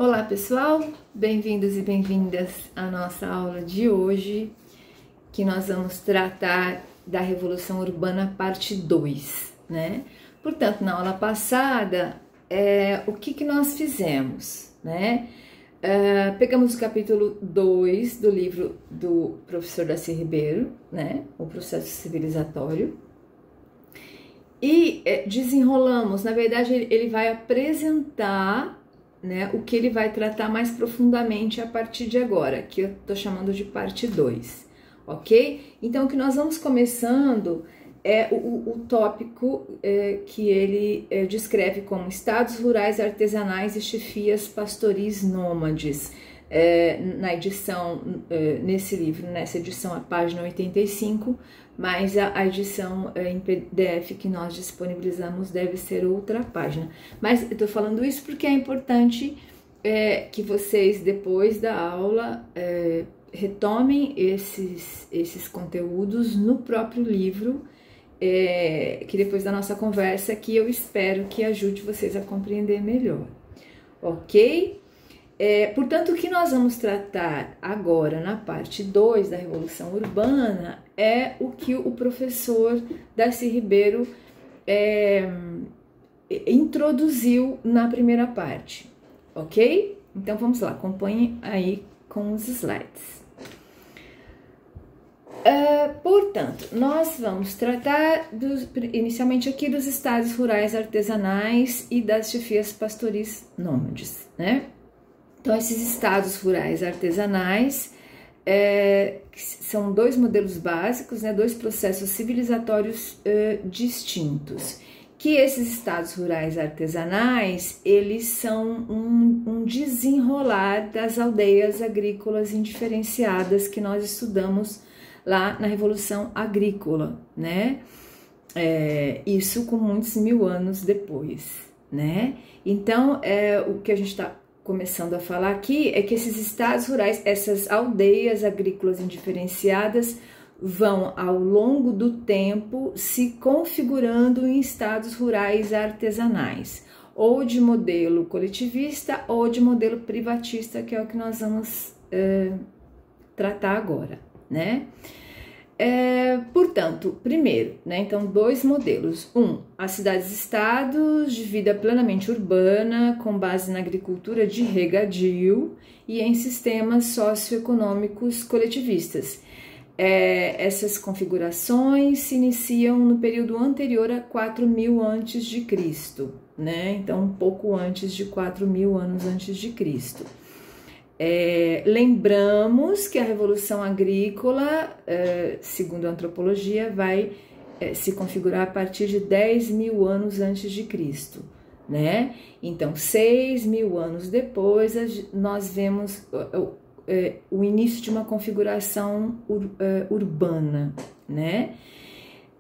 Olá pessoal, bem-vindos e bem-vindas à nossa aula de hoje, que nós vamos tratar da Revolução Urbana parte 2, né? Portanto, na aula passada, o que nós fizemos, né? Pegamos o capítulo 2 do livro do professor Darcy Ribeiro, né? O processo civilizatório. E desenrolamos, na verdade ele vai apresentar, né, o que ele vai tratar mais profundamente a partir de agora, que eu tô chamando de parte 2, ok? Então o que nós vamos começando é o tópico que ele descreve como estados rurais artesanais e chefias pastoris nômades. Na edição, nesse livro, nessa edição, a página 85, mas a edição em PDF que nós disponibilizamos deve ser outra página. Mas eu tô falando isso porque é importante que vocês, depois da aula, retomem esses conteúdos no próprio livro, que depois da nossa conversa, que eu espero que ajude vocês a compreender melhor, ok? Portanto, o que nós vamos tratar agora na parte 2 da Revolução Urbana é o que o professor Darcy Ribeiro introduziu na primeira parte, ok? Então vamos lá, acompanhem aí com os slides. Portanto, nós vamos tratar inicialmente aqui dos estados rurais artesanais e das chefias pastoris nômades, né? Então, esses estados rurais artesanais são dois modelos básicos, né, dois processos civilizatórios distintos. Que esses estados rurais artesanais, eles são um desenrolar das aldeias agrícolas indiferenciadas que nós estudamos lá na Revolução Agrícola, né? Isso com muitos mil anos depois, né? Então, o que a gente está começando a falar aqui é que esses estados rurais, essas aldeias agrícolas indiferenciadas, vão ao longo do tempo se configurando em estados rurais artesanais, ou de modelo coletivista ou de modelo privatista, que é o que nós vamos tratar agora, né? Portanto, primeiro, né, então dois modelos. As cidades-estados de vida plenamente urbana, com base na agricultura de regadio e em sistemas socioeconômicos coletivistas. Essas configurações se iniciam no período anterior a 4.000 antes de Cristo, né? Então, um pouco antes de 4.000 anos antes de Cristo. Lembramos que a Revolução Agrícola, segundo a antropologia, vai se configurar a partir de 10.000 anos antes de Cristo, né? Então, 6.000 anos depois, nós vemos o início de uma configuração urbana, né?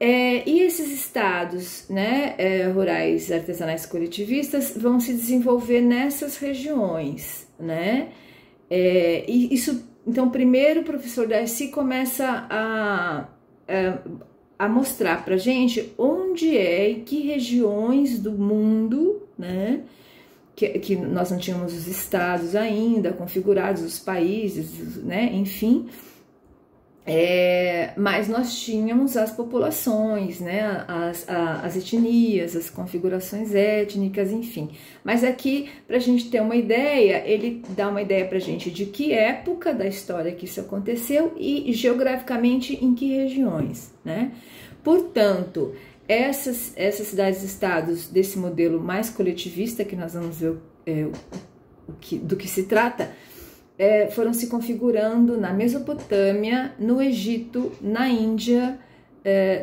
E esses estados, né, rurais, artesanais, coletivistas, vão se desenvolver nessas regiões, né? E isso, então, primeiro o professor Darcy começa a mostrar pra gente onde e que regiões do mundo, né, que nós não tínhamos os estados ainda configurados, os países, né, enfim, mas nós tínhamos as populações, né, as etnias, as configurações étnicas, enfim. Mas aqui, para a gente ter uma ideia, ele dá uma ideia para a gente de que época da história que isso aconteceu e geograficamente em que regiões, né? Portanto, essas cidades-estados desse modelo mais coletivista, que nós vamos ver do que se trata, foram se configurando na Mesopotâmia, no Egito, na Índia,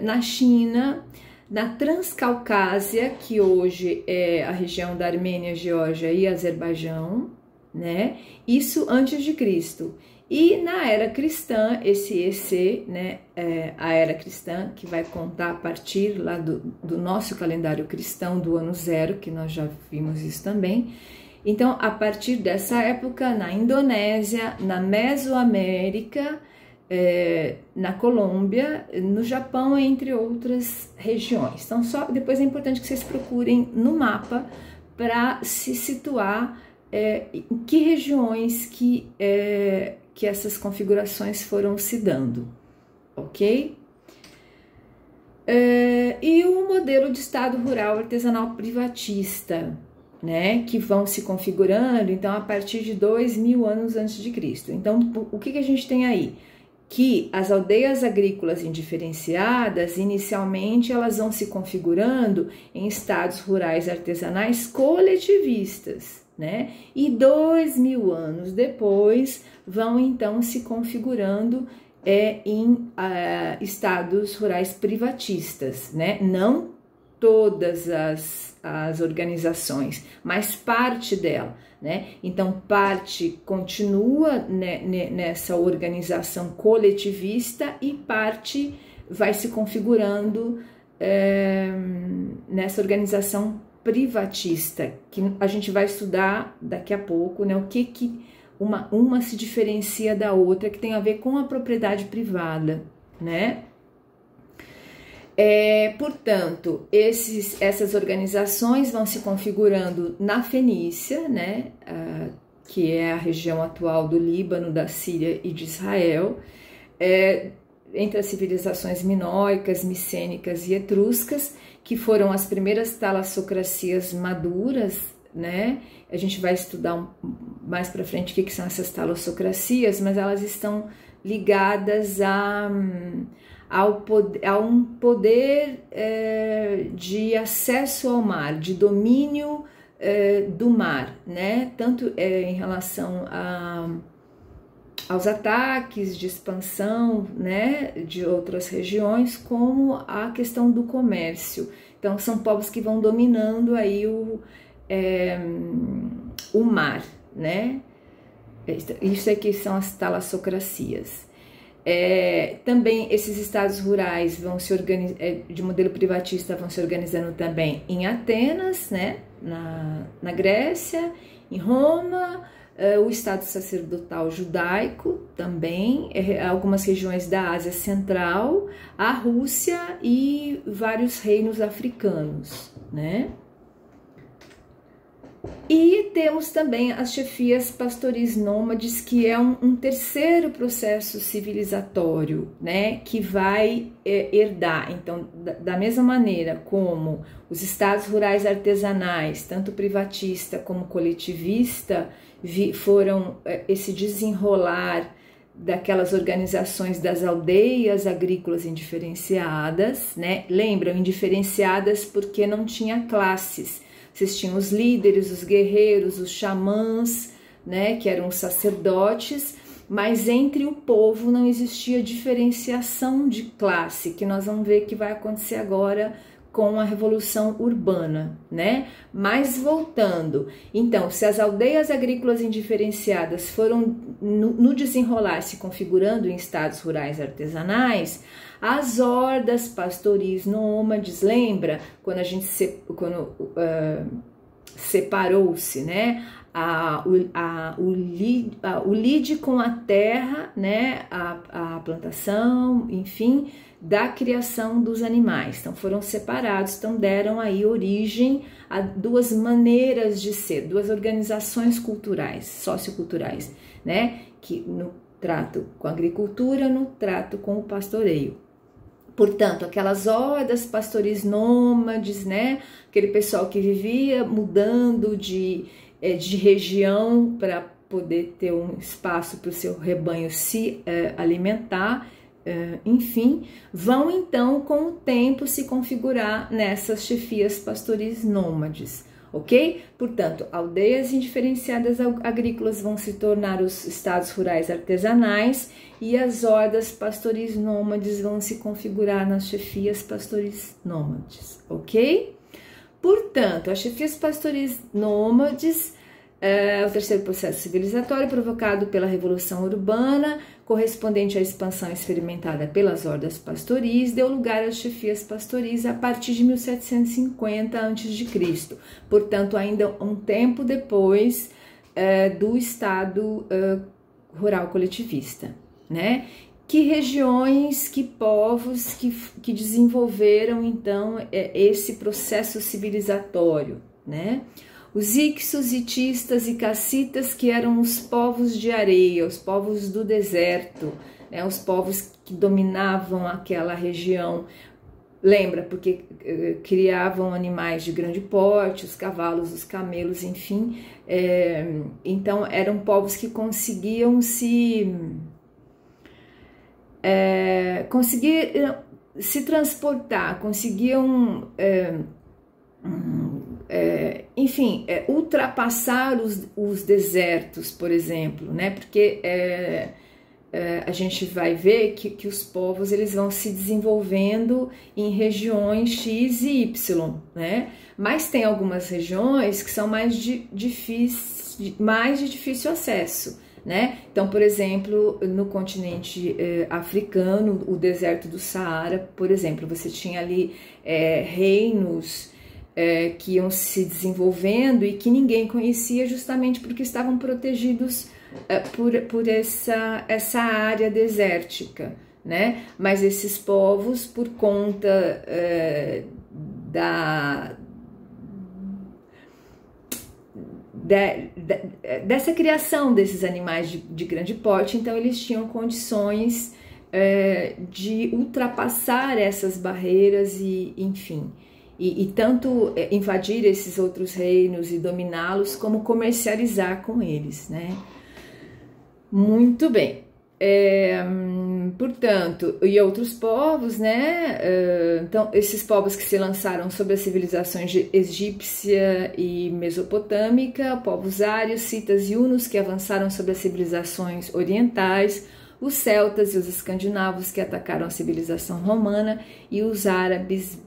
na China, na Transcaucásia, que hoje é a região da Armênia, Geórgia e Azerbaijão, né? Isso antes de Cristo. E na era cristã, esse EC, né, a era cristã, que vai contar a partir lá do nosso calendário cristão do ano zero, que nós já vimos isso também. Então, a partir dessa época, na Indonésia, na Mesoamérica, na Colômbia, no Japão, entre outras regiões. Então, depois é importante que vocês procurem no mapa para se situar em que regiões que essas configurações foram se dando, ok? E o modelo de Estado rural artesanal privatista, né, que vão se configurando, então, a partir de 2000 anos antes de Cristo. Então, o que a gente tem aí? Que as aldeias agrícolas indiferenciadas, inicialmente, elas vão se configurando em estados rurais artesanais coletivistas, né? E 2000 anos depois, vão, então, se configurando em estados rurais privatistas, né? Não todas as organizações, mas parte dela, né? Então, parte continua nessa organização coletivista e parte vai se configurando nessa organização privatista, que a gente vai estudar daqui a pouco, né? O que uma se diferencia da outra, que tem a ver com a propriedade privada, né? Portanto, essas organizações vão se configurando na Fenícia, né, que é a região atual do Líbano, da Síria e de Israel, entre as civilizações minoicas, micênicas e etruscas, que foram as primeiras talassocracias maduras, né? A gente vai estudar mais para frente o que são essas talassocracias, mas elas estão ligadas a um poder de acesso ao mar, de domínio do mar, né? Tanto em relação aos ataques de expansão, né, de outras regiões, como a questão do comércio. Então, são povos que vão dominando aí o mar, né? Isso aqui são as talassocracias. Também esses estados rurais vão se organizar, de modelo privatista, vão se organizando também em Atenas, né, na Grécia, em Roma, o estado sacerdotal judaico também, algumas regiões da Ásia Central, a Rússia e vários reinos africanos, né? E temos também as chefias pastoris nômades, que é um terceiro processo civilizatório, né, que vai herdar. Então, da mesma maneira como os estados rurais artesanais, tanto privatista como coletivista, foram esse desenrolar daquelas organizações das aldeias agrícolas indiferenciadas, né? Lembram, indiferenciadas porque não tinha classes. Vocês tinham os líderes, os guerreiros, os xamãs, né, que eram os sacerdotes, mas entre o povo não existia diferenciação de classe, que nós vamos ver que vai acontecer agora com a revolução urbana, né? Mas voltando, então, se as aldeias agrícolas indiferenciadas foram no desenrolar se configurando em estados rurais artesanais, as hordas pastoris nômades, lembra quando a gente separou-se, né? O lide com a terra, né? A plantação, enfim, da criação dos animais. Então foram separados, então deram aí origem a duas maneiras de ser, duas organizações culturais, socioculturais, né? Que no trato com a agricultura, no trato com o pastoreio. Portanto, aquelas hordas pastoris nômades, né? Aquele pessoal que vivia mudando de região para poder ter um espaço para o seu rebanho se alimentar, enfim, vão então com o tempo se configurar nessas chefias pastoris nômades, ok? Portanto, aldeias indiferenciadas agrícolas vão se tornar os estados rurais artesanais e as hordas pastoris nômades vão se configurar nas chefias pastoris nômades, ok? Portanto, as chefias pastoris nômades é o terceiro processo civilizatório provocado pela Revolução Urbana, correspondente à expansão experimentada pelas hordas pastoris, deu lugar às chefias pastoris a partir de 1750 a.C., portanto, ainda um tempo depois do Estado rural coletivista, né? Que regiões, que povos que desenvolveram, então, esse processo civilizatório, né? Os Ixos, Hitistas e Cassitas, que eram os povos de areia, os povos do deserto, né, os povos que dominavam aquela região. Lembra, porque criavam animais de grande porte, os cavalos, os camelos, enfim. Então, eram povos que conseguiam se transportar, conseguiam, enfim, ultrapassar os desertos, por exemplo, né? Porque a gente vai ver que os povos eles vão se desenvolvendo em regiões X e Y, né? Mas tem algumas regiões que são mais de difícil acesso, né? Então, por exemplo, no continente africano, o deserto do Saara, por exemplo, você tinha ali reinos que iam se desenvolvendo e que ninguém conhecia justamente porque estavam protegidos por essa área desértica, né? Mas esses povos, por conta dessa criação desses animais de grande porte, então eles tinham condições de ultrapassar essas barreiras e, enfim, e tanto invadir esses outros reinos e dominá-los, como comercializar com eles, né? Muito bem. Portanto, e outros povos, né? Então, esses povos que se lançaram sobre as civilizações egípcia e mesopotâmica, povos ários, citas e hunos que avançaram sobre as civilizações orientais, os celtas e os escandinavos que atacaram a civilização romana e os árabes,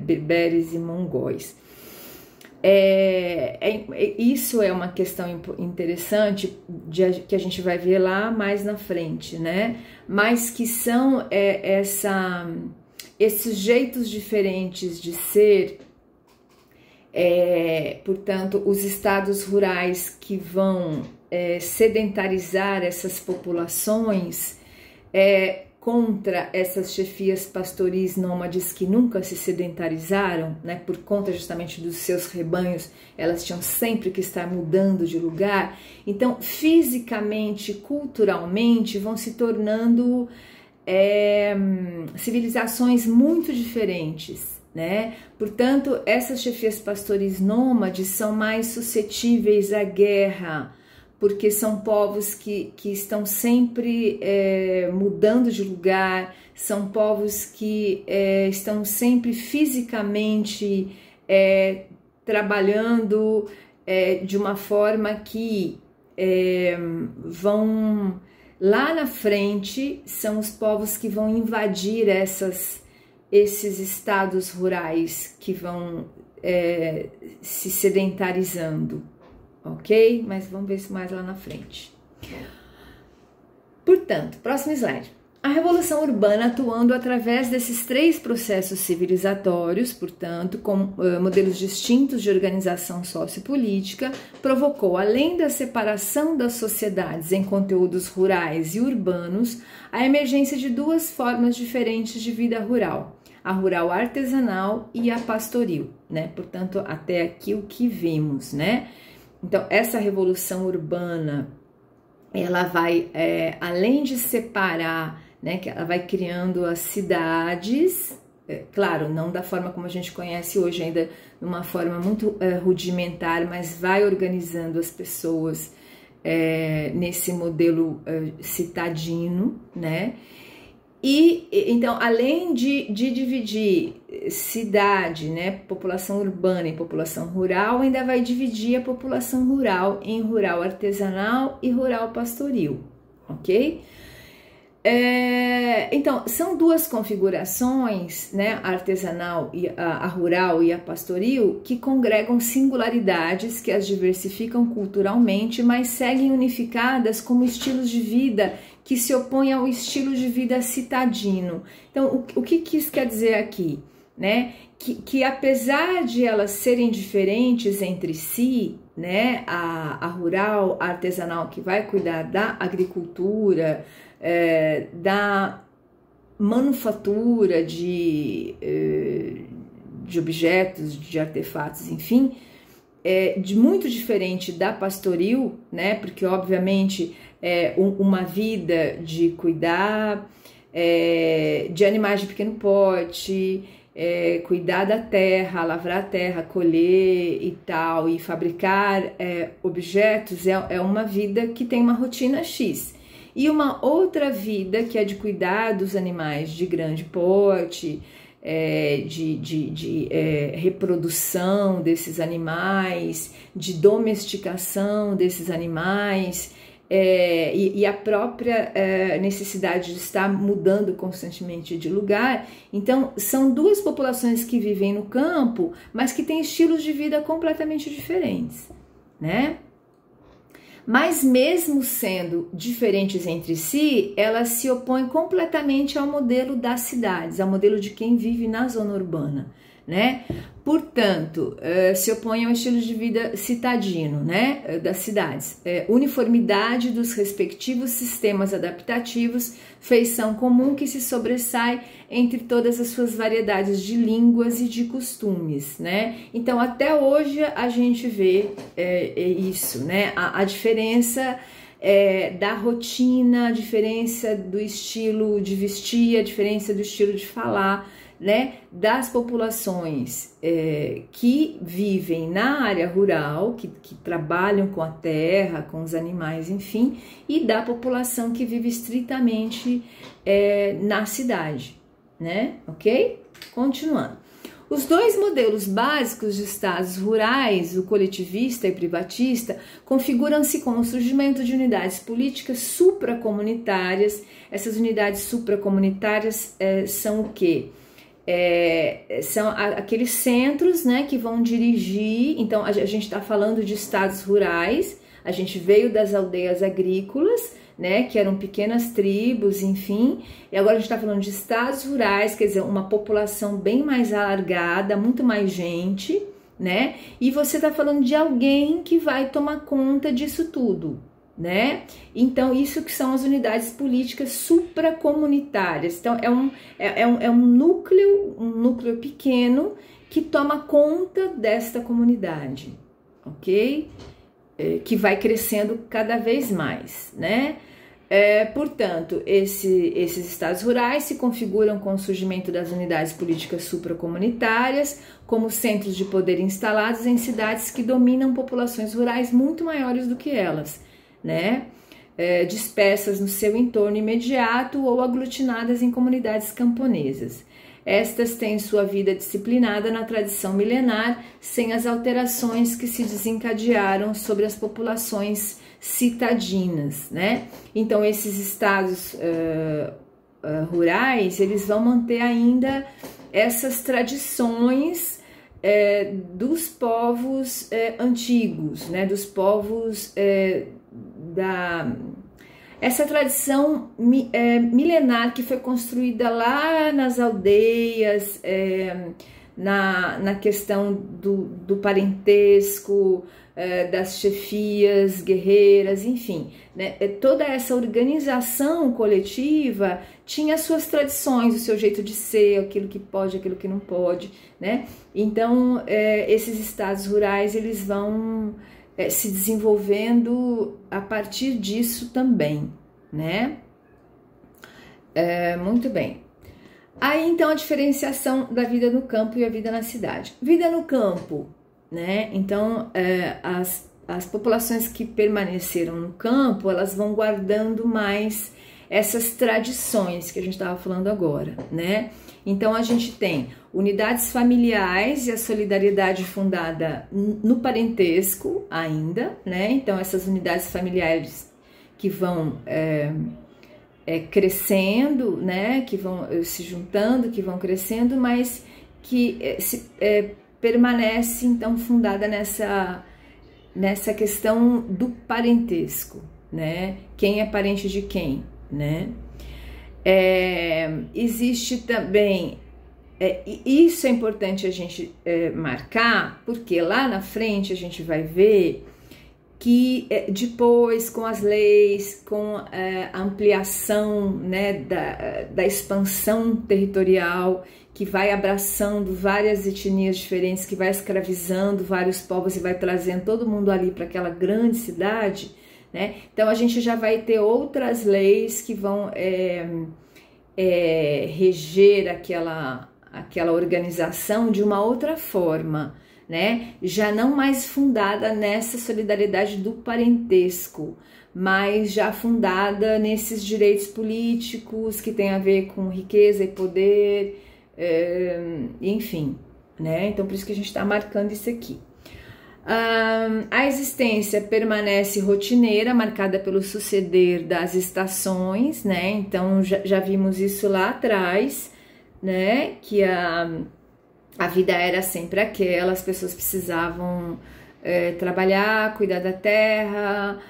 berberes e mongóis. Isso é uma questão interessante que a gente vai ver lá mais na frente, né? Mas que são esses jeitos diferentes de ser, portanto, os estados rurais que vão sedentarizar essas populações contra essas chefias pastoris nômades que nunca se sedentarizaram, né, por conta justamente dos seus rebanhos, elas tinham sempre que estar mudando de lugar. Então, fisicamente, culturalmente, vão se tornando civilizações muito diferentes, né? Portanto, essas chefias pastoris nômades são mais suscetíveis à guerra, porque são povos que estão sempre mudando de lugar, são povos que estão sempre fisicamente trabalhando de uma forma que vão lá na frente, são os povos que vão invadir esses estados rurais que vão se sedentarizando. Ok? Mas vamos ver isso mais lá na frente. Portanto, próximo slide. A Revolução Urbana, atuando através desses três processos civilizatórios, portanto, com modelos distintos de organização sociopolítica, provocou, além da separação das sociedades em conteúdos rurais e urbanos, a emergência de duas formas diferentes de vida rural: a rural artesanal e a pastoril, né? Portanto, até aqui o que vimos, né? Então, essa revolução urbana, ela vai, além de separar, né, que ela vai criando as cidades, claro, não da forma como a gente conhece hoje, ainda numa forma muito rudimentar, mas vai organizando as pessoas nesse modelo citadino, né? E então, além de dividir cidade, né, população urbana e população rural, ainda vai dividir a população rural em rural artesanal e rural pastoril, ok? Então, são duas configurações, né, a artesanal, a rural e a pastoril, que congregam singularidades que as diversificam culturalmente, mas seguem unificadas como estilos de vida que se opõem ao estilo de vida citadino. Então, o que isso quer dizer aqui? Né? Que apesar de elas serem diferentes entre si, né, a rural, a artesanal, que vai cuidar da agricultura, da manufatura de objetos, de artefatos, enfim, muito diferente da pastoril, né? Porque obviamente é uma vida de cuidar de animais de pequeno porte, cuidar da terra, lavrar a terra, colher e tal, e fabricar objetos, é uma vida que tem uma rotina X. E uma outra vida que é de cuidar dos animais de grande porte, de reprodução desses animais, de domesticação desses animais, e a própria necessidade de estar mudando constantemente de lugar. Então, são duas populações que vivem no campo, mas que têm estilos de vida completamente diferentes, né? Mas mesmo sendo diferentes entre si, elas se opõem completamente ao modelo das cidades, ao modelo de quem vive na zona urbana, né? Portanto, se opõem ao estilo de vida citadino, né, das cidades. Uniformidade dos respectivos sistemas adaptativos, feição comum que se sobressai entre todas as suas variedades de línguas e de costumes, né? Então, até hoje a gente vê isso, né? A diferença da rotina, a diferença do estilo de vestir, a diferença do estilo de falar, né, das populações que vivem na área rural, que trabalham com a terra, com os animais, enfim, e da população que vive estritamente na cidade, né? Ok? Continuando. Os dois modelos básicos de estados rurais, o coletivista e privatista, configuram-se com o surgimento de unidades políticas supracomunitárias. Essas unidades supracomunitárias são o quê? São aqueles centros, né, que vão dirigir. Então a gente está falando de estados rurais, a gente veio das aldeias agrícolas, né, que eram pequenas tribos, enfim, e agora a gente está falando de estados rurais, quer dizer, uma população bem mais alargada, muito mais gente, né, e você está falando de alguém que vai tomar conta disso tudo, né? Então, isso que são as unidades políticas supracomunitárias. Então, é um núcleo pequeno que toma conta desta comunidade, ok? Que vai crescendo cada vez mais, né? Portanto, esses estados rurais se configuram com o surgimento das unidades políticas supracomunitárias como centros de poder instalados em cidades que dominam populações rurais muito maiores do que elas, né? Dispersas no seu entorno imediato ou aglutinadas em comunidades camponesas. Estas têm sua vida disciplinada na tradição milenar, sem as alterações que se desencadearam sobre as populações citadinas, né? Então, esses estados rurais, eles vão manter ainda essas tradições dos povos antigos, né? Dos povos essa tradição milenar que foi construída lá nas aldeias, na questão do parentesco, das chefias guerreiras, enfim, né? Toda essa organização coletiva tinha suas tradições, o seu jeito de ser, aquilo que pode, aquilo que não pode, né? Então, esses estados rurais, eles vão se desenvolvendo a partir disso também, né? Muito bem. Aí, então, a diferenciação da vida no campo e a vida na cidade. Vida no campo, né? Então, as populações que permaneceram no campo, elas vão guardando mais essas tradições que a gente estava falando agora, né? Então, a gente tem unidades familiares e a solidariedade fundada no parentesco ainda, né? Então, essas unidades familiares que vão crescendo, né? Que vão se juntando, que vão crescendo, mas que permanece, então, fundada nessa questão do parentesco, né? Quem é parente de quem, né? Existe também, isso é importante a gente marcar, porque lá na frente a gente vai ver que depois, com as leis, com a ampliação, né, da expansão territorial que vai abraçando várias etnias diferentes, que vai escravizando vários povos e vai trazendo todo mundo ali para aquela grande cidade, né? Então a gente já vai ter outras leis que vão reger aquela organização de uma outra forma, né? Já não mais fundada nessa solidariedade do parentesco, mas já fundada nesses direitos políticos que tem a ver com riqueza e poder, enfim, né? Então por isso que a gente está marcando isso aqui. A existência permanece rotineira, marcada pelo suceder das estações, né? Então já vimos isso lá atrás, né? Que a vida era sempre aquela, as pessoas precisavam trabalhar, cuidar da terra,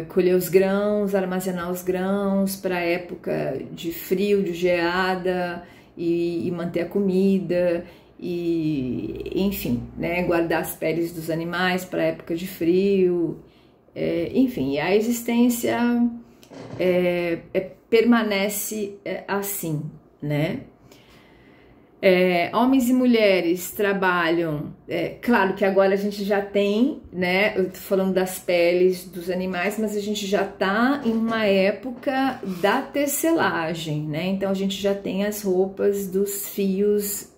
colher os grãos, armazenar os grãos para a época de frio, de geada e manter a comida e, enfim, né, guardar as peles dos animais para a época de frio, enfim, a existência permanece assim, né? Homens e mulheres trabalham, claro que agora a gente já tem, né, eu tô falando das peles dos animais, mas a gente já tá em uma época da tecelagem, né, então a gente já tem as roupas dos fios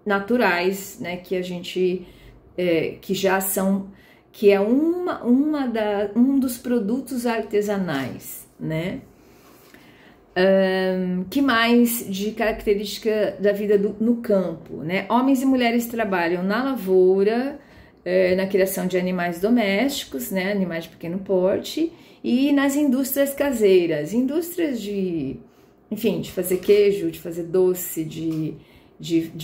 naturais, né, que a gente, que já são, que é um dos produtos artesanais, né. Que mais de característica da vida no campo, né? Homens e mulheres trabalham na lavoura, na criação de animais domésticos, né? Animais de pequeno porte, e nas indústrias caseiras, indústrias enfim, de fazer queijo, de fazer doce, de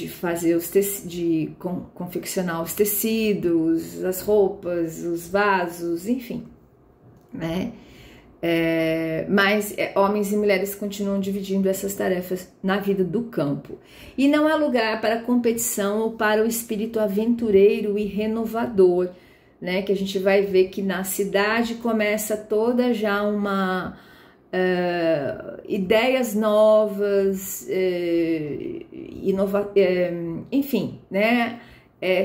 fazer de confeccionar os tecidos, as roupas, os vasos, enfim, né? Mas homens e mulheres continuam dividindo essas tarefas na vida do campo. E não há lugar para competição ou para o espírito aventureiro e renovador, né? Que a gente vai ver que na cidade começa toda já uma ideias novas, enfim, né?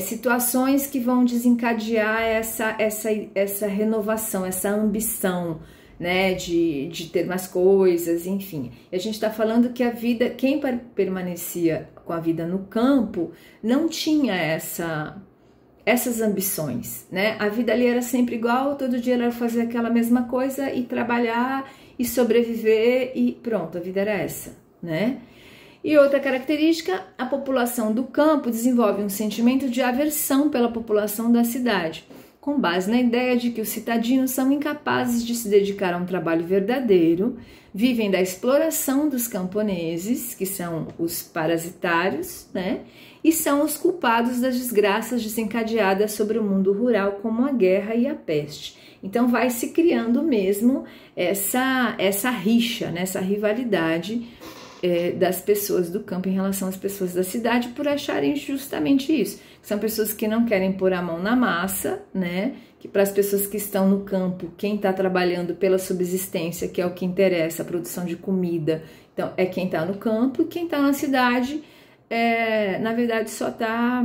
Situações que vão desencadear essa renovação, essa ambição, né, de ter mais coisas, enfim. E a gente está falando que a vida, quem permanecia com a vida no campo, não tinha essas ambições, né? A vida ali era sempre igual, todo dia era fazer aquela mesma coisa e trabalhar e sobreviver e pronto, a vida era essa, né? E outra característica, a população do campo desenvolve um sentimento de aversão pela população da cidade, com base na ideia de que os citadinos são incapazes de se dedicar a um trabalho verdadeiro, vivem da exploração dos camponeses, que são os parasitários, né? E são os culpados das desgraças desencadeadas sobre o mundo rural, como a guerra e a peste. Então vai se criando mesmo essa rixa, né? Essa rivalidade das pessoas do campo em relação às pessoas da cidade por acharem justamente isso. São pessoas que não querem pôr a mão na massa, né? Que para as pessoas que estão no campo, quem está trabalhando pela subsistência, que é o que interessa, a produção de comida, então é quem está no campo, e quem está na cidade, na verdade, só está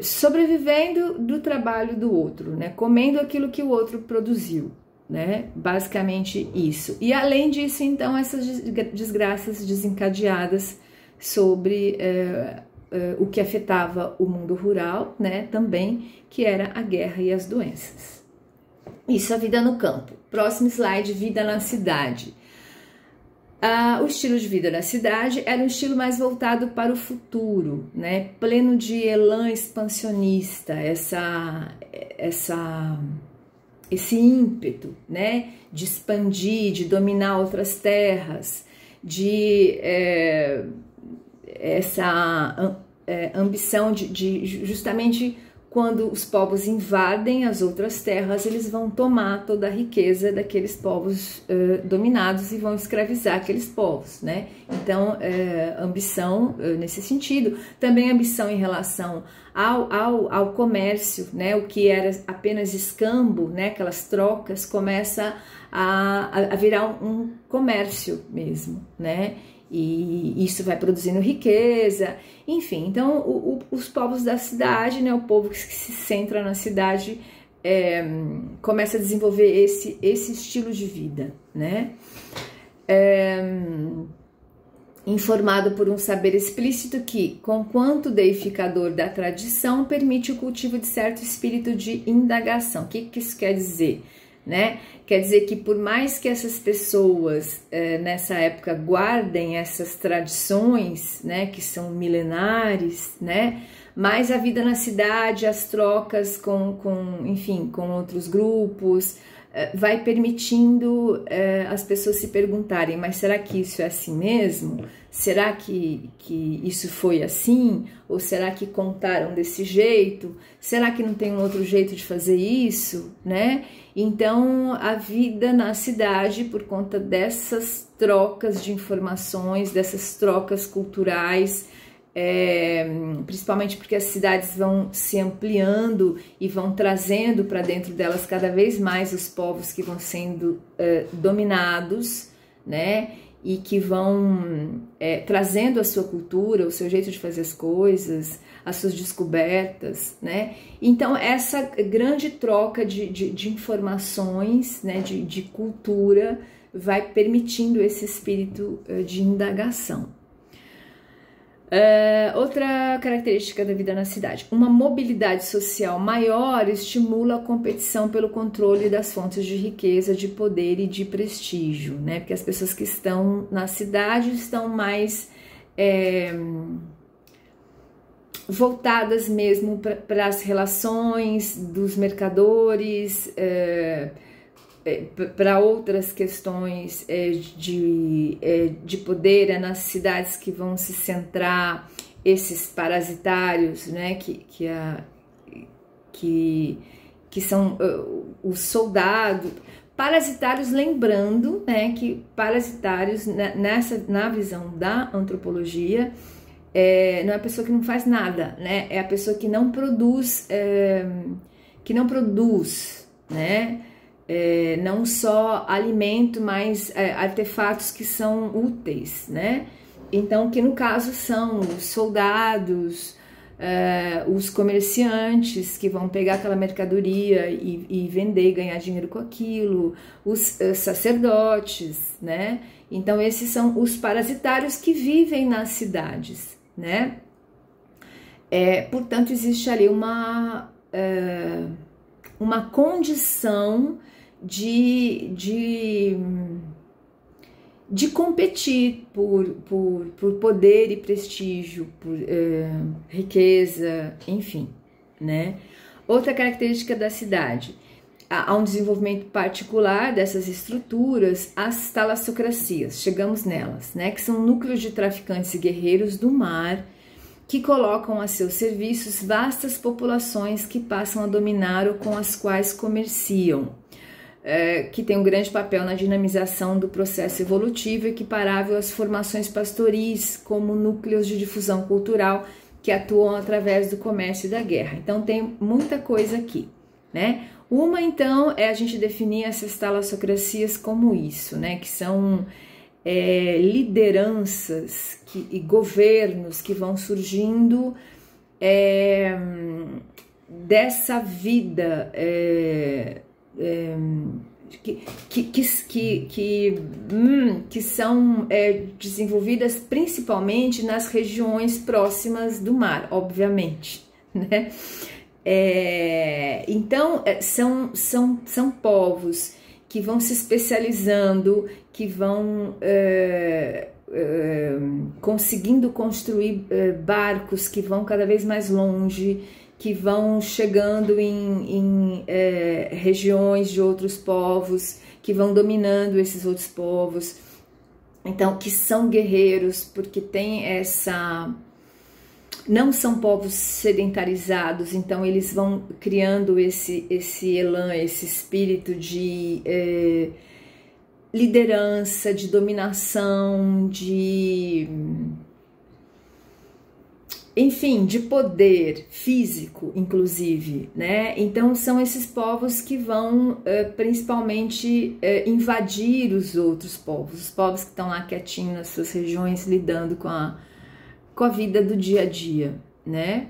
sobrevivendo do trabalho do outro, né? Comendo aquilo que o outro produziu, né? Basicamente isso. E além disso, então, essas desgraças desencadeadas sobre o que afetava o mundo rural, né? Também, que era a guerra e as doenças. Isso, a vida no campo. Próximo slide, vida na cidade. O estilo de vida na cidade era um estilo mais voltado para o futuro, né? Pleno de elan expansionista, esse ímpeto, né, de expandir, de dominar outras terras, de essa ambição de justamente quando os povos invadem as outras terras, eles vão tomar toda a riqueza daqueles povos dominados e vão escravizar aqueles povos, né? Então, ambição nesse sentido, também ambição em relação ao comércio, né? O que era apenas escambo, né? Aquelas trocas, começa a virar um comércio mesmo, né? E isso vai produzindo riqueza, enfim. Então, os povos da cidade, né, o povo que se centra na cidade, começa a desenvolver esse estilo de vida, né? Informado por um saber explícito que, conquanto deificador da tradição, permite o cultivo de certo espírito de indagação. O que isso quer dizer? Né? Quer dizer que por mais que essas pessoas nessa época guardem essas tradições, né, que são milenares, né, mas a vida na cidade, as trocas enfim, com outros grupos, vai permitindo as pessoas se perguntarem, mas será que isso é assim mesmo? Será que isso foi assim? Ou será que contaram desse jeito? Será que não tem um outro jeito de fazer isso, né? Então, a vida na cidade, por conta dessas trocas de informações, dessas trocas culturais, principalmente porque as cidades vão se ampliando e vão trazendo para dentro delas cada vez mais os povos que vão sendo dominados, né? E que vão trazendo a sua cultura, o seu jeito de fazer as coisas, as suas descobertas, né? Então, essa grande troca de informações, né, de cultura, vai permitindo esse espírito de indagação. Outra característica da vida na cidade, uma mobilidade social maior estimula a competição pelo controle das fontes de riqueza, de poder e de prestígio, né? Porque as pessoas que estão na cidade estão mais voltadas mesmo para as relações dos mercadores, para outras questões de poder, nas cidades que vão se centrar esses parasitários, né, que são os soldados. Parasitários, lembrando, né, que parasitários, na visão da antropologia, não é a pessoa que não faz nada, né, é a pessoa que não produz, né, não só alimento, mas artefatos que são úteis, né? Então, que no caso são os soldados, os comerciantes que vão pegar aquela mercadoria e vender e ganhar dinheiro com aquilo, os sacerdotes, né? Então, esses são os parasitários que vivem nas cidades, né? Portanto, existe ali uma condição de competir por poder e prestígio, por riqueza, enfim, né? Outra característica da cidade, há um desenvolvimento particular dessas estruturas, as talassocracias, chegamos nelas, né? Que são núcleos de traficantes e guerreiros do mar que colocam a seus serviços vastas populações que passam a dominar ou com as quais comerciam, que tem um grande papel na dinamização do processo evolutivo equiparável às formações pastoris como núcleos de difusão cultural que atuam através do comércio e da guerra. Então tem muita coisa aqui, né? Uma, então, é a gente definir essas talassocracias como isso, né? Que são lideranças e governos que vão surgindo dessa vida que são desenvolvidas principalmente nas regiões próximas do mar, obviamente, né? Então, são povos que vão se especializando, que vão conseguindo construir barcos que vão cada vez mais longe, que vão chegando em regiões de outros povos, que vão dominando esses outros povos. Então, que são guerreiros, porque tem essa não são povos sedentarizados, então eles vão criando esse elan, esse espírito de liderança, de dominação, enfim, de poder físico, inclusive, né? Então são esses povos que vão principalmente invadir os outros povos, os povos que estão lá quietinhos nas suas regiões, lidando com a vida do dia a dia, né?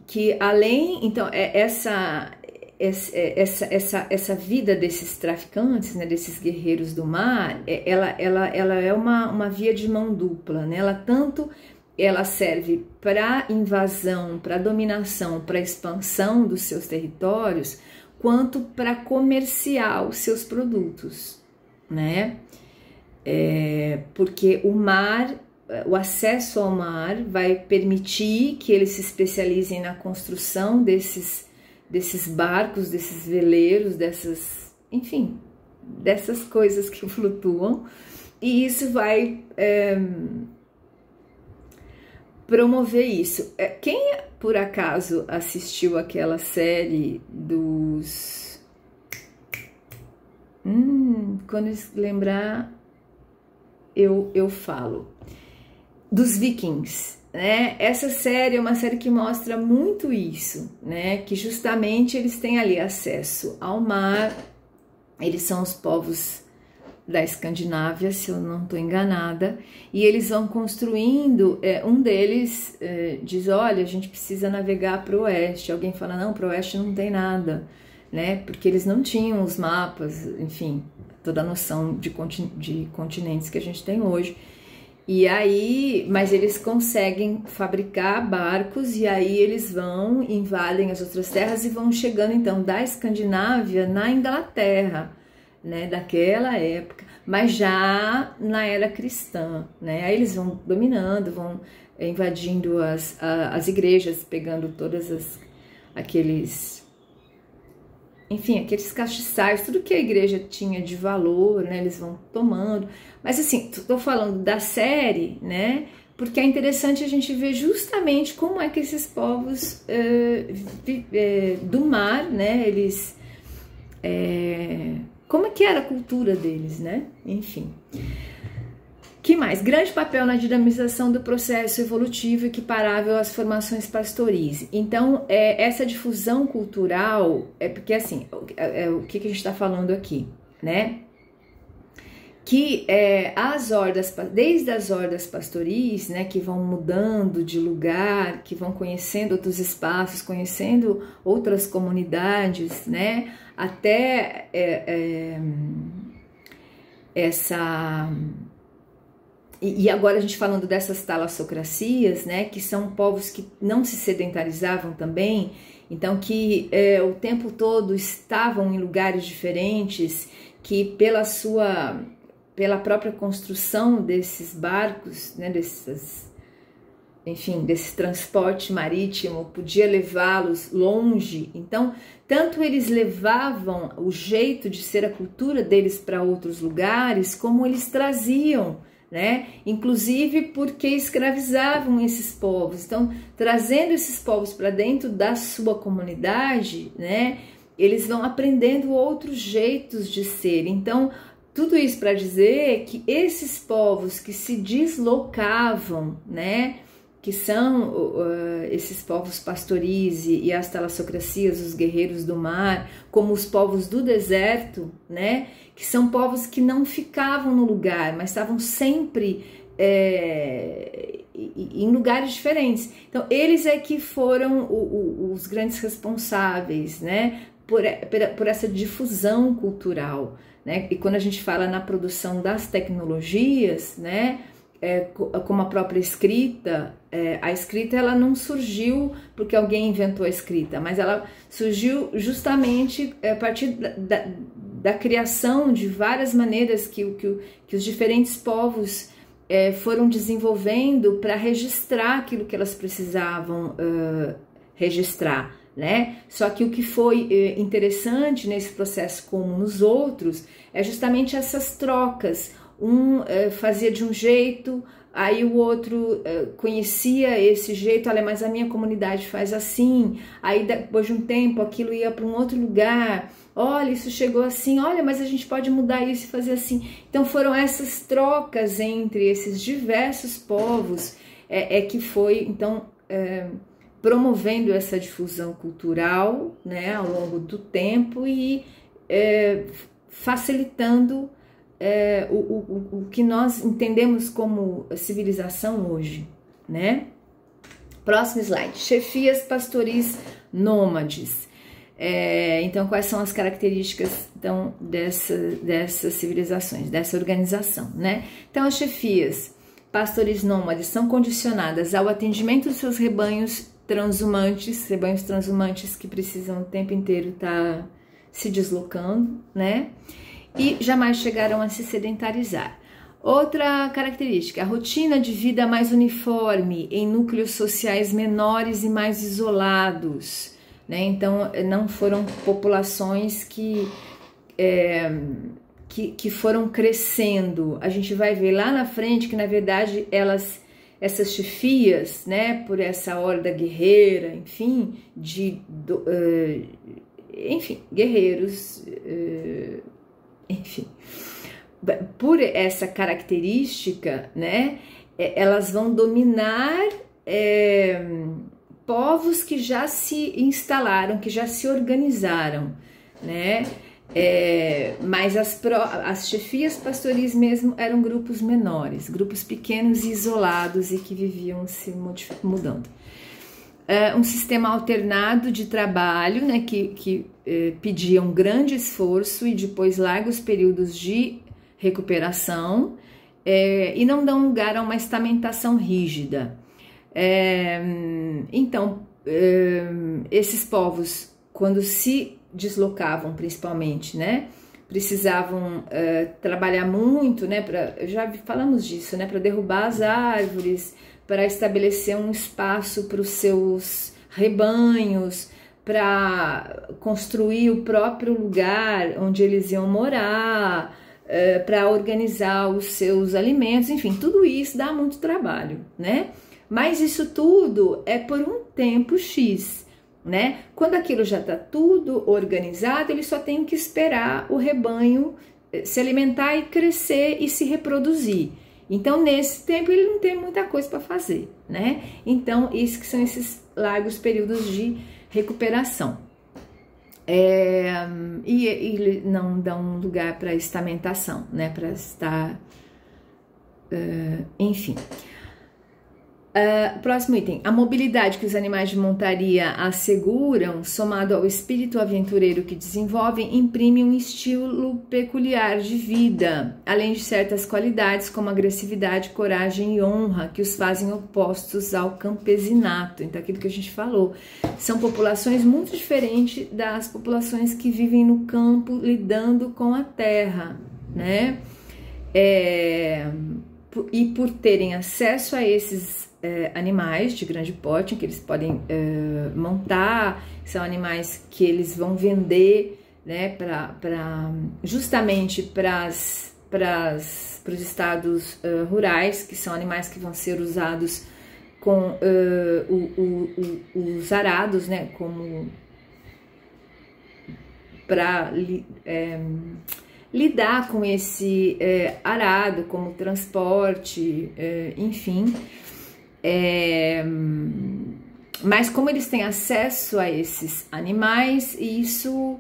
Que além, então, essa vida desses traficantes, né, desses guerreiros do mar, ela é uma via de mão dupla, né? Ela serve para invasão, para dominação, para expansão dos seus territórios, quanto para comerciar os seus produtos, né? Porque o acesso ao mar vai permitir que eles se especializem na construção desses barcos, desses veleiros, enfim, dessas coisas que flutuam, e isso vai promover isso. Quem por acaso assistiu aquela série dos... quando lembrar, eu falo. Dos Vikings, né? Essa série é uma série que mostra muito isso, né? Que justamente eles têm ali acesso ao mar, eles são os povos da Escandinávia, se eu não estou enganada, e eles vão construindo, um deles diz, olha, a gente precisa navegar para o oeste, alguém fala, não, para o oeste não tem nada, né? Porque eles não tinham os mapas, enfim, toda a noção de continentes que a gente tem hoje. E aí, mas eles conseguem fabricar barcos, e aí eles vão, invadem as outras terras e vão chegando então da Escandinávia na Inglaterra, né, daquela época, mas já na era cristã, né? Aí eles vão dominando, vão invadindo as igrejas, pegando todas aqueles castiçais, tudo que a igreja tinha de valor, né, eles vão tomando. Mas assim, estou falando da série, né, porque é interessante a gente ver justamente como é que esses povos do mar, né, eles... como é que era a cultura deles, né, enfim... Que mais? Grande papel na dinamização do processo evolutivo equiparável às formações pastoris. Então, essa difusão cultural, porque assim, o que a gente está falando aqui, né? Que desde as hordas pastoris, né, que vão mudando de lugar, que vão conhecendo outros espaços, conhecendo outras comunidades, né? Até essa... E agora a gente falando dessas talassocracias, né, que são povos que não se sedentarizavam também, então que o tempo todo estavam em lugares diferentes, que pela própria construção desses barcos, né, desse transporte marítimo, podia levá-los longe. Então, tanto eles levavam o jeito de ser a cultura deles para outros lugares, como eles traziam, né? Inclusive porque escravizavam esses povos. Então, trazendo esses povos para dentro da sua comunidade, né? Eles vão aprendendo outros jeitos de ser. Então, tudo isso para dizer que esses povos que se deslocavam, né? Que são esses povos pastoris e as talassocracias, os guerreiros do mar, como os povos do deserto, né? Que são povos que não ficavam no lugar, mas estavam sempre em lugares diferentes. Então, eles é que foram os grandes responsáveis, né? Por essa difusão cultural, né? E quando a gente fala na produção das tecnologias, né? Como a própria escrita, a escrita ela não surgiu porque alguém inventou a escrita, mas ela surgiu justamente a partir da criação de várias maneiras que os diferentes povos foram desenvolvendo para registrar aquilo que elas precisavam registrar, né? Só que o que foi interessante nesse processo como nos outros é justamente essas trocas. um fazia de um jeito, aí o outro conhecia esse jeito, olha, mas a minha comunidade faz assim, aí depois de um tempo aquilo ia para um outro lugar, olha, isso chegou assim, olha, mas a gente pode mudar isso e fazer assim. Então foram essas trocas entre esses diversos povos que foi, então, promovendo essa difusão cultural, né, ao longo do tempo e facilitando o que nós entendemos como civilização hoje, né? Próximo slide. Chefias pastoris nômades. Então, quais são as características então, dessas civilizações, dessa organização, né? Então, as chefias pastoris nômades são condicionadas ao atendimento dos seus rebanhos transumantes que precisam o tempo inteiro estar se deslocando, né? E jamais chegaram a se sedentarizar. Outra característica, a rotina de vida mais uniforme em núcleos sociais menores e mais isolados, né? Então, não foram populações que foram crescendo. A gente vai ver lá na frente que, na verdade, essas chefias, né, por essa horda guerreira, enfim, guerreiros, enfim, por essa característica, né, elas vão dominar povos que já se instalaram, que já se organizaram, né? Mas as chefias pastoris mesmo eram grupos menores, grupos pequenos e isolados e que viviam se mudando. Um sistema alternado de trabalho, né, que pedia um grande esforço e depois largos períodos de recuperação e não dão lugar a uma estamentação rígida. Então, esses povos, quando se deslocavam principalmente, né, precisavam trabalhar muito, né, já falamos disso, né, para derrubar as árvores, para estabelecer um espaço para os seus rebanhos, para construir o próprio lugar onde eles iam morar, para organizar os seus alimentos, enfim, tudo isso dá muito trabalho, né? Mas isso tudo é por um tempo X, né? Quando aquilo já está tudo organizado, ele só tem que esperar o rebanho se alimentar e crescer e se reproduzir. Então, nesse tempo, ele não tem muita coisa para fazer, né? Então, isso que são esses largos períodos de recuperação. E ele não dão lugar para estamentação, né? Para estar... enfim... próximo item, a mobilidade que os animais de montaria asseguram, somado ao espírito aventureiro que desenvolvem, imprime um estilo peculiar de vida, além de certas qualidades como agressividade, coragem e honra, que os fazem opostos ao campesinato. Então, aquilo que a gente falou, são populações muito diferentes das populações que vivem no campo lidando com a terra, né? E por terem acesso a esses animais de grande porte que eles podem montar, são animais que eles vão vender, né, justamente para os estados rurais, que são animais que vão ser usados com os arados, né, como para lidar com esse arado como transporte, enfim. Mas como eles têm acesso a esses animais, isso,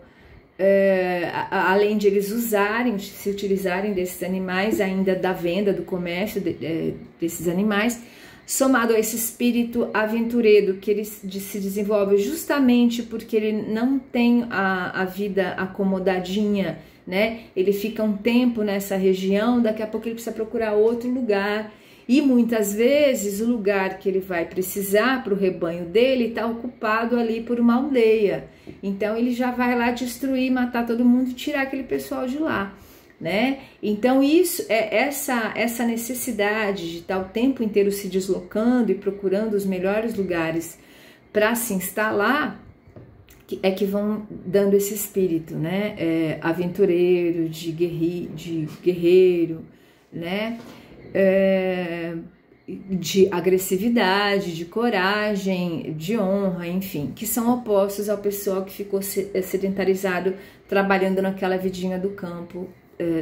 além de eles se utilizarem desses animais, ainda da venda, do comércio desses animais, somado a esse espírito aventureiro que ele se desenvolve justamente porque ele não tem a vida acomodadinha, né? Ele fica um tempo nessa região, daqui a pouco ele precisa procurar outro lugar. E muitas vezes o lugar que ele vai precisar para o rebanho dele está ocupado ali por uma aldeia. Então ele já vai lá destruir, matar todo mundo e tirar aquele pessoal de lá, né? Então isso é essa necessidade de estar o tempo inteiro se deslocando e procurando os melhores lugares para se instalar, que vão dando esse espírito, né? Aventureiro, de guerreiro, né? De agressividade, de coragem, de honra, enfim, que são opostos ao pessoal que ficou sedentarizado trabalhando naquela vidinha do campo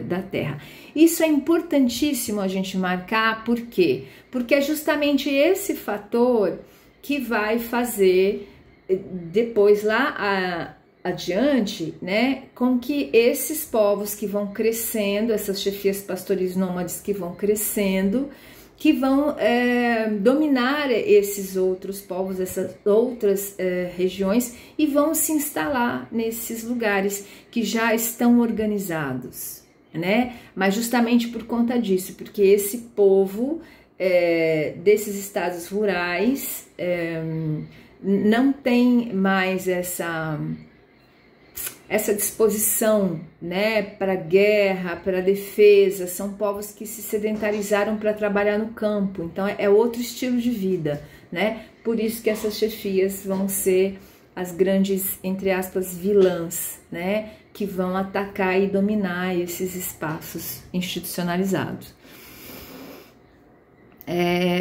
da terra. Isso é importantíssimo a gente marcar, por quê? Porque é justamente esse fator que vai fazer depois lá adiante, né, com que esses povos que vão crescendo, essas chefias pastoris nômades que vão crescendo, que vão dominar esses outros povos, essas outras regiões, e vão se instalar nesses lugares que já estão organizados, né? Mas justamente por conta disso, porque esse povo desses estados rurais não tem mais essa disposição, né, para guerra, para defesa. São povos que se sedentarizaram para trabalhar no campo, então é outro estilo de vida, né? Por isso que essas chefias vão ser as grandes, entre aspas, vilãs, né, que vão atacar e dominar esses espaços institucionalizados.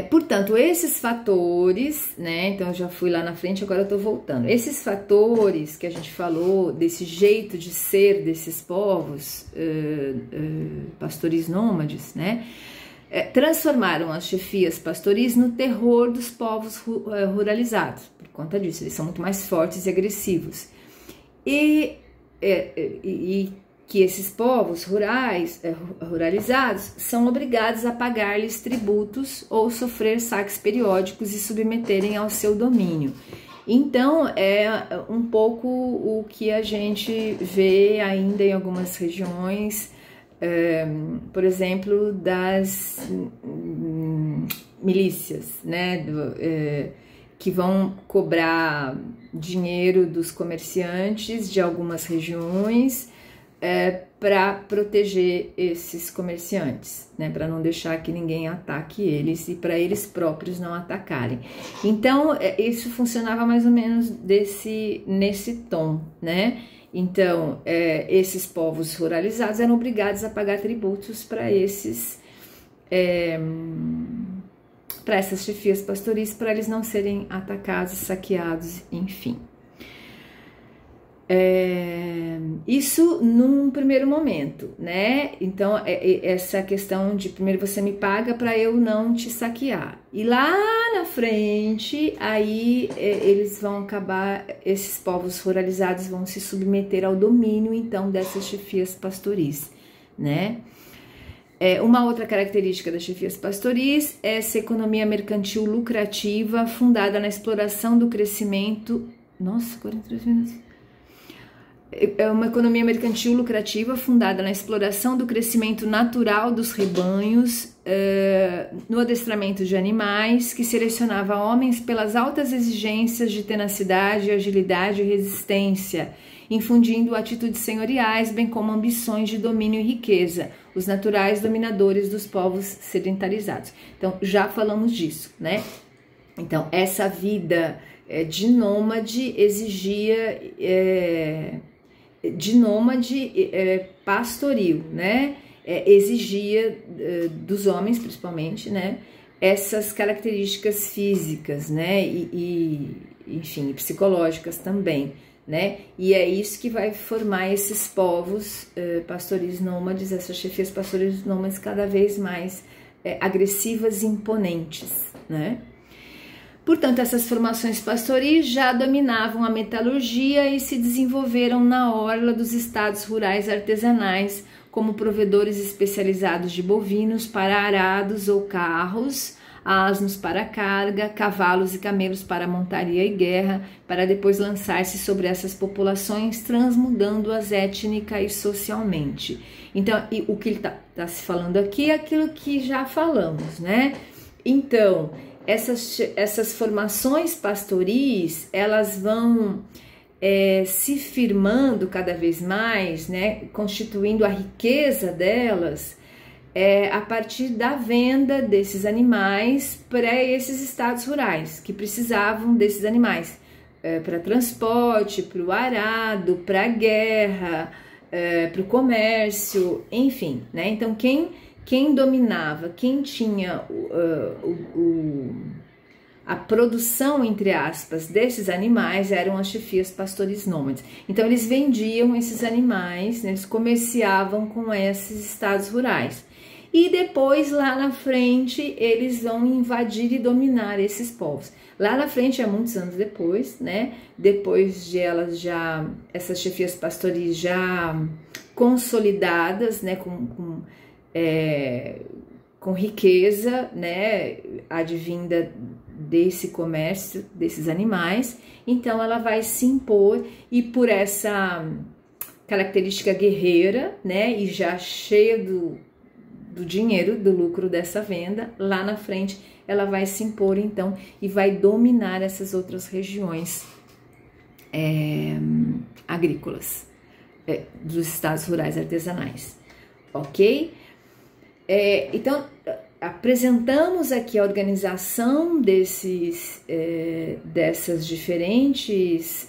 Portanto, esses fatores, né, então eu já fui lá na frente, agora eu tô voltando. Esses fatores que a gente falou, desse jeito de ser desses povos pastoris nômades, né, transformaram as chefias pastoris no terror dos povos ruralizados. Por conta disso, eles são muito mais fortes e agressivos. E que esses povos ruralizados são obrigados a pagar-lhes tributos ou sofrer saques periódicos e submeterem ao seu domínio. Então, é um pouco o que a gente vê ainda em algumas regiões, por exemplo, das milícias, né, que vão cobrar dinheiro dos comerciantes de algumas regiões, para proteger esses comerciantes, né, para não deixar que ninguém ataque eles e para eles próprios não atacarem. Então, isso funcionava mais ou menos nesse tom, né? Então, esses povos ruralizados eram obrigados a pagar tributos para essas chefias pastoris, para eles não serem atacados, saqueados, enfim. Isso num primeiro momento, né? Então, essa questão de primeiro você me paga para eu não te saquear. E lá na frente, aí eles vão acabar, esses povos ruralizados vão se submeter ao domínio, então, dessas chefias pastoris, né? Uma outra característica das chefias pastoris é essa economia mercantil lucrativa, fundada na exploração do crescimento... Nossa, 43 minutos... É uma economia mercantil lucrativa fundada na exploração do crescimento natural dos rebanhos, no adestramento de animais, que selecionava homens pelas altas exigências de tenacidade, agilidade e resistência, infundindo atitudes senhoriais, bem como ambições de domínio e riqueza, os naturais dominadores dos povos sedentarizados. Então, já falamos disso, né? Então, essa vida de nômade exigia... de nômade pastoril, né? Exigia dos homens, principalmente, né? Essas características físicas, né? Enfim, psicológicas também, né? E é isso que vai formar esses povos pastoris nômades, essas chefias pastoris nômades cada vez mais agressivas e imponentes, né? Portanto, essas formações pastoris já dominavam a metalurgia e se desenvolveram na orla dos estados rurais artesanais, como provedores especializados de bovinos para arados ou carros, asnos para carga, cavalos e camelos para montaria e guerra, para depois lançar-se sobre essas populações, transmudando-as étnica e socialmente. Então, o que ele está se falando aqui é aquilo que já falamos, né? Então... Essas formações pastoris, elas vão se firmando cada vez mais, né, constituindo a riqueza delas a partir da venda desses animais para esses estados rurais, que precisavam desses animais para transporte, para o arado, para a guerra, para o comércio, enfim, né? Então, quem quem dominava, quem tinha a produção, entre aspas, desses animais eram as chefias pastoris nômades. Então eles vendiam esses animais, né, eles comerciavam com esses estados rurais. E depois, lá na frente, eles vão invadir e dominar esses povos. Lá na frente, há muitos anos depois, né? Depois de elas já, essas chefias pastoris já consolidadas, né? Com riqueza, né? Advinda desse comércio, desses animais. Então, ela vai se impor e por essa característica guerreira, né? E já cheia do dinheiro, do lucro dessa venda, lá na frente ela vai se impor então e vai dominar essas outras regiões agrícolas, dos estados rurais artesanais, ok? Então, apresentamos aqui a organização dessas diferentes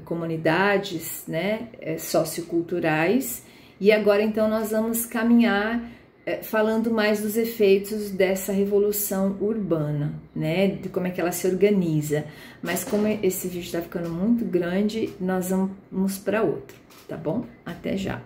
comunidades, né, socioculturais, e agora então nós vamos caminhar falando mais dos efeitos dessa revolução urbana, né, de como é que ela se organiza. Mas como esse vídeo está ficando muito grande, nós vamos para outro, tá bom? Até já!